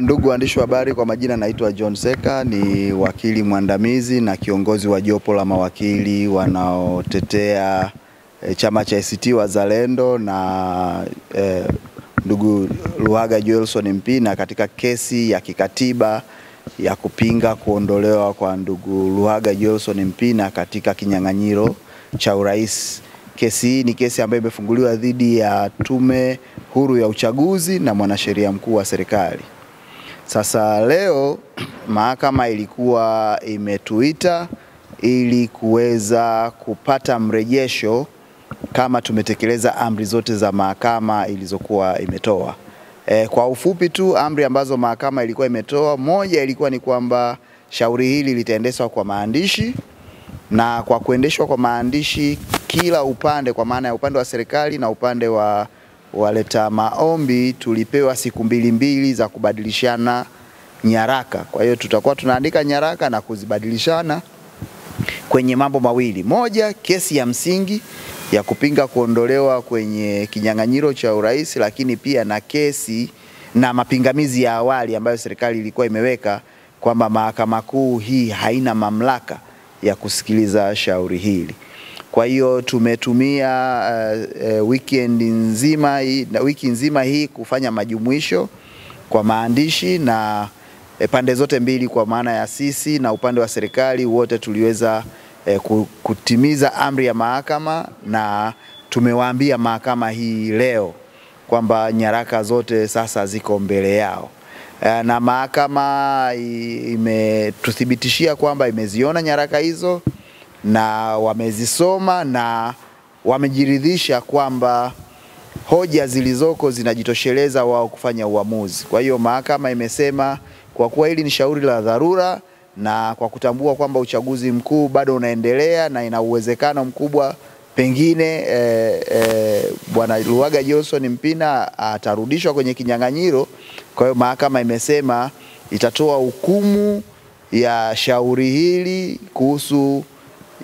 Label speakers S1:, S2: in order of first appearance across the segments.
S1: Ndugu waandishi wa habari, kwa majina naitwa John Seka, ni wakili mwandamizi na kiongozi wa jopo la mawakili wanaotetea chama cha ACT Wazalendo na ndugu Luhaga Joelson Mpina katika kesi ya kikatiba ya kupinga kuondolewa kwa ndugu Luhaga Joelson Mpina katika kinyang'anyiro cha urais. Kesi hii ni kesi ambayo imefunguliwa dhidi ya Tume Huru ya Uchaguzi na mwanasheria mkuu wa serikali. Sasa leo mahakama ilikuwa imetuita ili kuweza kupata mrejesho kama tumetekeleza amri zote za mahakama ilizokuwa imetoa. Kwa ufupi tu, amri ambazo mahakama ilikuwa imetoa, moja ilikuwa ni kwamba shauri hili litaendeshwa kwa maandishi, na kwa kuendeshwa kwa maandishi kila upande, kwa maana ya upande wa serikali na upande wa waleta maombi, tulipewa siku mbili za kubadilishana nyaraka. Kwa hiyo tutakuwa tunaandika nyaraka na kuzibadilishana kwenye mambo mawili. Moja, kesi ya msingi ya kupinga kuondolewa kwenye kinyang'anyiro cha urais, lakini pia na kesi na mapingamizi ya awali ambayo serikali ilikuwa imeweka kwamba mahakama kuu hii haina mamlaka ya shauri hili. Kwa hiyo tumetumia wiki nzima hii kufanya majumuisho kwa maandishi, na pande zote mbili, kwa maana ya sisi na upande wa serikali, wote tuliweza kutimiza amri ya mahakama, na tumewaambia mahakama hii leo kwamba nyaraka zote sasa ziko mbele yao. Na mahakama imetuthibitishia kwamba imeziona nyaraka hizo na wamezisoma na wamejiridhisha kwamba hoja zilizoko zinajitosheleza wao kufanya uamuzi. Kwa hiyo mahakama imesema kwa kuwa hili ni shauri la dharura, na kwa kutambua kwamba uchaguzi mkuu bado unaendelea na ina uwezekano mkubwa pengine bwana Luhaga Joelson Mpina atarudishwa kwenye kinyang'anyiro. Kwa hiyo mahakama imesema itatoa hukumu ya shauri hili kuhusu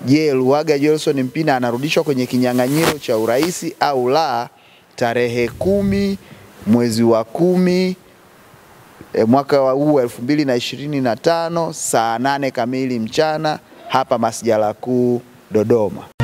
S1: je, Luhaga Joelson Mpina anarudishwa kwenye kinyang'anyiro cha urais au la, tarehe 10 mwezi wa 10 mwaka wa 2025 saa 8 kamili mchana hapa Masjala Kuu Dodoma.